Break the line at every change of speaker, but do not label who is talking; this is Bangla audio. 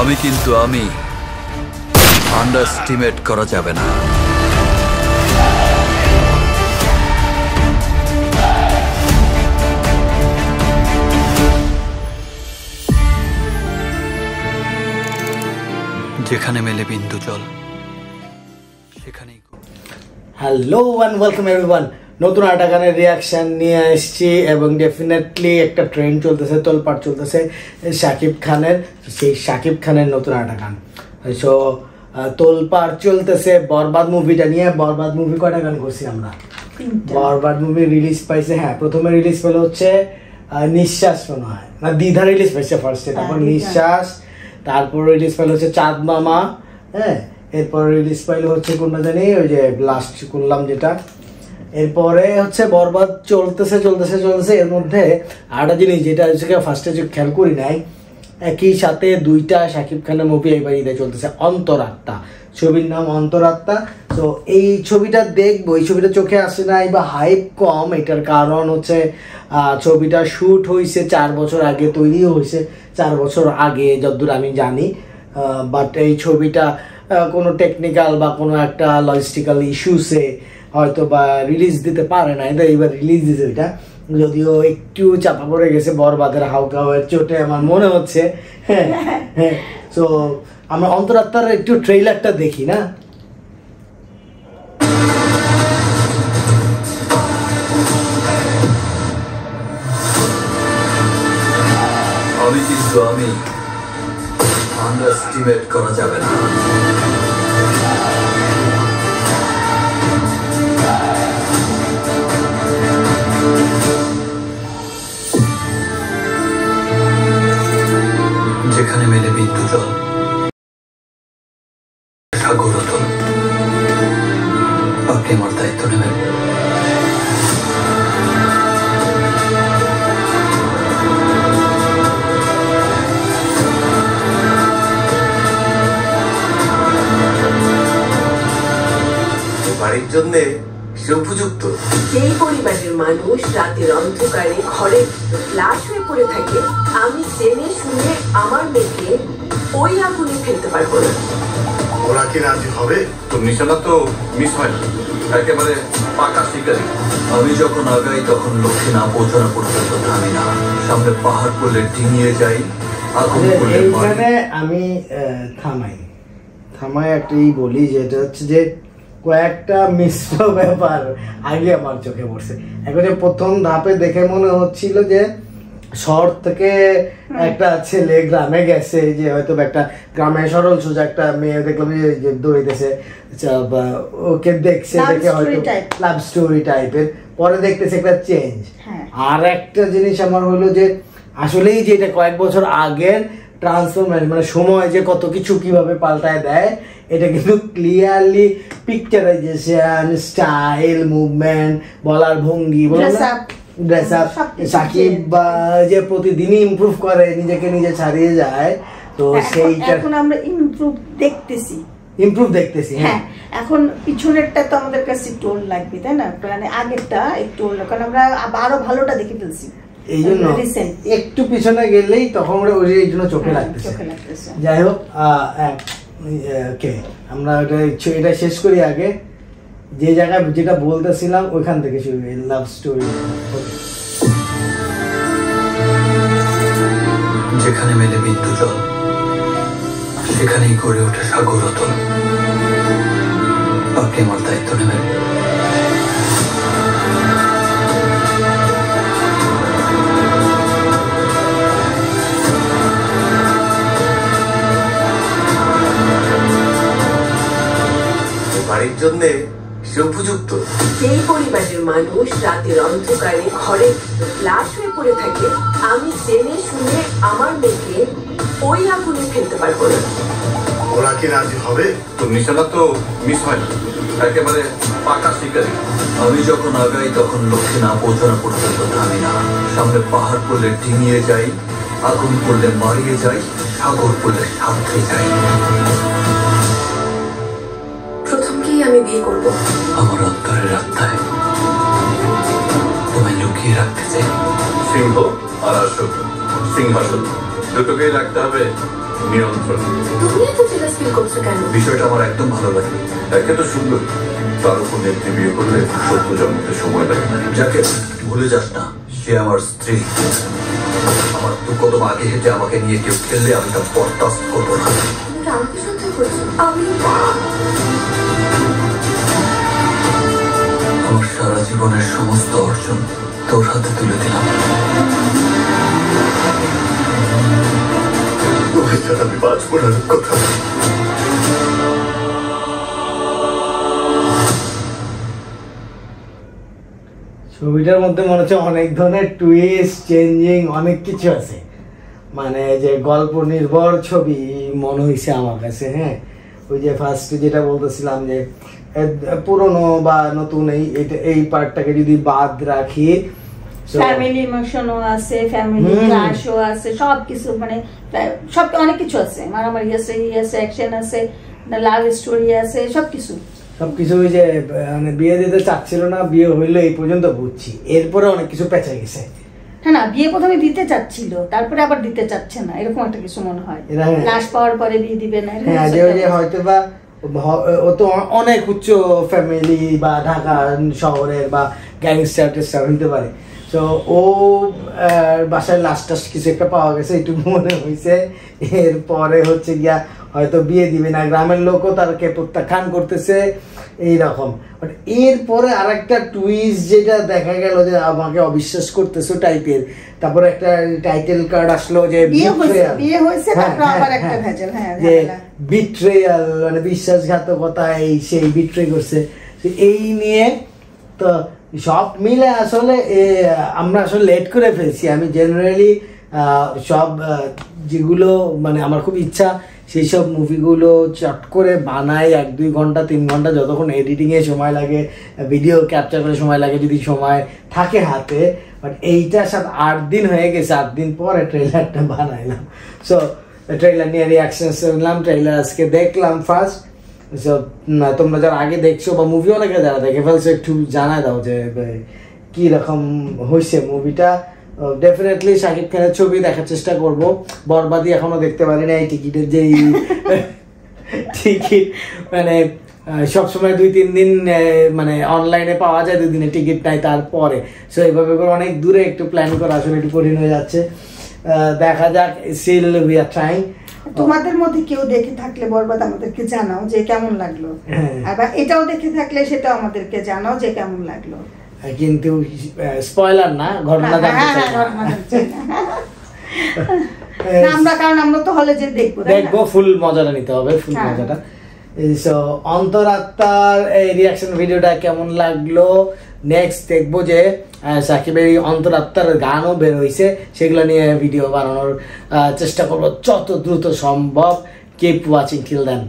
আমি কিন্তু আমি আন্ডারস্টিমেট করা যাবে না। যেখানে মেলে বিন্দু জল সেখানেই।
Hello and welcome everyone. নতুন একটা গানের রিয়াকশন নিয়ে এসেছি এবং ডেফিনেটলি একটা ট্রেন্ড চলতেছে, তোলপাড় চলতেছে শাকিব খানের। সেই শাকিব খানের নতুন একটা গান, সো তোলপাড় চলতেছে বরবাদ মুভিটা নিয়ে। বরবাদ মুভি কয়টা গান করছি আমরা? বরবাদ মুভি রিলিজ পাইছে, হ্যাঁ প্রথমে রিলিজ পেলো হচ্ছে নিঃশ্বাস, মনে হয় না দ্বিধা রিলিজ পাইছে ফার্স্টে, তারপর নিঃশ্বাস, তারপর রিলিজ পাইলো হচ্ছে চাঁদ মামা, হ্যাঁ এরপর রিলিজ পাইলো হচ্ছে কোনটা জানি, ওই যে লাস্ট করলাম যেটা। এরপরে হচ্ছে বরবাদ চলতেছে চলতেছে চলতেছে। এর মধ্যে আরেকটা জিনিস যেটা হচ্ছে ফার্স্টে যে খেয়াল করি নাই, একই সাথে দুইটা শাকিব খানের মুভি এইবার ঈদে চলতেছে। অন্তরাত্মা ছবির নাম অন্তরাত্মা। তো এই ছবিটা দেখবো, এই ছবিটা চোখে আসে নাই বা হাইপ কম, এটার কারণ হচ্ছে ছবিটা শ্যুট হয়েছে 4 বছর আগে, তৈরিও হয়েছে 4 বছর আগে যতদূর আমি জানি। বাট এই ছবিটা কোনো টেকনিক্যাল বা কোনো একটা লজিস্টিক্যাল ইস্যুসে হয়তো বা রিলিজ দিতে পারে না, এটা এইবার রিলিজ দিয়েছে। এটা যদিও একটু চাপা পড়ে গেছে বরবাদের হাউকাওয়ের চোটে আমার মনে হচ্ছে। হ্যাঁ হ্যাঁ, তো আমরা অন্তরাত্মার একটু ট্রেইলারটা দেখি না?
আমি কিন্তু আমি আন্ডারস্টিমেট করা যাবে না। যেখানে মেলে বিন্দু জল সাগর অতল, আপনি আমার দায়িত্ব নেবেন।
বাড়ির জন্য সে উপযুক্ত।
যেই পরিবারের মানুষ রাতের অন্ধকারে ঘরে লাশ হয়ে পড়ে থাকে, আমি জেনে শুনে আমার মেয়েকে ওই আগুনে ফেলতে পারবো না।
ওরা কি রাজি হবে?
তোর নিশানা তো মিস হয় না, একেবারে পাকা শিকারি। আমি যখন আগাই তখন লক্ষ্যে না পৌঁছানো পর্যন্ত থামি না। সামনে পাহাড় পড়লে ডিঙিয়ে যাই, আগুন পড়লে
এইখানে আমি থামাই একটাই বলি, যেটা হচ্ছে যে কয়েকটা মিশ্র ব্যাপার আগে আমার চোখে পড়ছে। এখন প্রথম ধাপে দেখে মনে হচ্ছিল যে শহর থেকে একটা ছেলে গ্রামে গেছে, যে হয়তো একটা গ্রামে সরল সোজা একটা মেয়ে দেখলাম যে দৌড়িতেছে, ওকে দেখছে দেখে হয়তো লাভ স্টোরি টাইপের। পরে দেখতেছে একটা চেঞ্জ। আর একটা জিনিস আমার হলো যে আসলেই যে এটা কয়েক বছর আগের ট্রান্সফরমেশন, মানে সময় যে কত কিছু কিভাবে পাল্টায় দেয়, এটা কিন্তু ক্লিয়ারলি পিকচারাইজেশন, স্টাইল, মুভমেন্ট, বলার ভঙ্গি, ড্রেস আপ, সাকিব যে প্রতিদিনই ইমপ্রুভ করে, নিজেকে নিজে ছাড়িয়ে যায়। তো সেইটা
এখন আমরা ইমপ্রুভ দেখতেছি। হ্যাঁ, এখন পিছনেরটা তো আমাদের কাছে টোল লাগবে, তাই না? মানে আগেরটা একটু, কারণ আমরা আরো ভালোটা দেখে ফেলছি।
এই জন্য একটু পিছনে গেলেই তখন ওরা এই জন্য চোখে লাগতেছে। যাই হোক, আমরা এটা শেষ করি আগে। যে জায়গায় যেটা বলতেছিলাম ওইখান থেকে শুরু করি, লাভ স্টোরি।
যেখানে মেলে বিন্দু জল সেখানেই গড়ে ওঠে সাগর অতল, আপনি আমার দায়িত্ব নেবেন।
বাড়ির জন্য সে উপযুক্ত।
যেই পরিবারের মানুষ রাতের অন্ধকারে ঘরে লাশ হয়ে পড়ে থাকে, আমি জেনে শুনে আমার মেয়েকে ওই আগুনে ফেলতে পারবো না।
ওরা কি রাজি হবে?
তোর নিশানা তো মিস হয় না, একেবারে পাকা শিকারি। আমি যখন আগাই তখন লক্ষ্যে না পৌঁছানো পর্যন্ত থামি না। সামনে পাহাড় পড়লে ডিঙিয়ে যাই, আগুন পড়লে মারিয়ে যাই, সাগর পড়লে সাঁতরে যাই।
প্রথমকেই আমি বিয়ে করবো।
আমার অন্তরের আত্মায় তোমায় লুকিয়ে রাখতে চাই। সিংহ আর আসল সিংহাসন দুটোকেই রাখতে হবে নিয়ন্ত্রণ।
তুমি এত জেলাস ফিল করছো কেন?
বিষয়টা আমার একদম ভালো লাগে। একে তো সুন্দর, তার উপর নেত্রী বিয়ে করলে ৭০ জন্মতে সময় লাগে না। যাকে ভুলে যাস না, সে আমার স্ত্রী। আমার তো কদম আগে হেঁটে আমাকে নিয়ে কেউ খেললে আমি তা বরদাস্ত করবো না।
তুমি কি আমাকে সন্দেহ করছো? আমি
আমার সারা জীবনের সমস্ত অর্জন তোর হাতে তুলে দিলাম।
তোমায় ছাড়া আমি বাঁচবো না কথা।
ছবিটার মধ্যে মনে হচ্ছে অনেক ধরনের টুইস্ট চেঞ্জিং অনেক কিছু আছে, মানে যে গল্প নির্ভর ছবি মনে হয়েছে আমার কাছে। হ্যাঁ, ওই যে ফার্স্টে যেটা বলতেছিলাম যে পুরনো বা নতুন এই পার্টটাকে যদি বাদ রাখি,
ফ্যামিলি ইমোশনও আছে, ফ্যামিলি ক্লাশও আছে, সব কিছু, মানে সব অনেক কিছু আছে, মারামারি আছে, অ্যাকশন আছে, লাভ স্টোরি আছে, সবকিছু
ওই যে মানে বিয়ে দিতে চাচ্ছিল না, বিয়ে হইলো এই পর্যন্ত বুঝছি, এরপরে অনেক কিছু পেঁচা গেছে।
হ্যাঁ না, বিয়ে প্রথমে দিতে চাচ্ছিল, তারপরে আবার দিতে চাচ্ছে না, এরকম একটা কিছু মনে হয়। লাশ পাওয়ার পরে বিয়ে দিবে না,
হ্যাঁ, যে হয়তো বা ও তো অনেক উচ্চ ফ্যামিলি বা ঢাকা শহরের বা গ্যাংস্টার টেস্টার হইতে পারে। তো ও বাসায় লাস্ট টাস্ট কিছু একটা পাওয়া গেছে, এইটুকু মনে হয়েছে। এরপরে হচ্ছে গিয়া হয়তো বিয়ে দিবে না, গ্রামের লোকও তারকে প্রত্যাখ্যান করতেছে এইরকম। বাট এরপরে আর একটা টুইস্ট যেটা দেখা গেল যে আমাকে অবিশ্বাস করতেছো টাইপের, তারপরে একটা টাইটেল কার্ড আসলো যে বিট্রেয়াল, মানে বিশ্বাসঘাতকতা, এই সেই বিট্রে করছে। এই নিয়ে তো সব মিলে আসলে আমরা আসলে লেট করে ফেলছি। আমি জেনারেলি সব যেগুলো মানে আমার খুব ইচ্ছা সেই সব মুভিগুলো চট করে বানাই 1-2 ঘন্টা 3 ঘন্টা, যতক্ষণ এডিটিংয়ে সময় লাগে, ভিডিও ক্যাপচার করে সময় লাগে, যদি সময় থাকে হাতে। বাট এইটার সাথে 8 দিন হয়ে গেছে, 8 দিন পরে ট্রেলারটা বানাইলাম। সো ট্রেলার নিয়ে রিয়াকশন শুনলাম, ট্রেলার আজকে দেখলাম ফার্স্ট। সো তোমরা যারা আগে দেখছো বা মুভি অনেকে যারা দেখে ফেলছো, একটু জানাই দাও যে কি রকম হয়েছে মুভিটা। ডেফিনেটলি শাকিব খানের ছবি দেখার চেষ্টা করব। বরবাদি এখনো দেখতে পারি না, এই টিকিটের যেই টিকিট মানে সবসময় 2-3 দিন মানে অনলাইনে পাওয়া যায়, 2 দিনের টিকিট নাই তারপরে। সো এইভাবে করে অনেক দূরে একটু প্ল্যান করা আসলে একটু কঠিন হয়ে যাচ্ছে, দেখা যাক। Still we are trying.
তোমাদের মধ্যে কেউ দেখে থাকলে বরবাদ আমাদেরকে জানাও যে কেমন লাগলো, আর এটাও দেখে থাকলে সেটাও আমাদেরকে জানাও যে কেমন লাগলো,
কিন্তু স্পয়লার না, ঘটনা জানতে চাই না আমরা, কারণ আমরা তো হলে যে দেখবো, ফুল মজাটা নিতে হবে, ফুল মজাটা। সো অন্তরাত্মার এই রিয়াকশন ভিডিওটা কেমন লাগলো, নেক্সট দেখবো যে সাকিবের অন্তরাত্মার গানও বের হয়েছে, সেগুলো নিয়ে ভিডিও বানানোর চেষ্টা করবো যত দ্রুত সম্ভব। কিপ ওয়াচিং টিল দেন।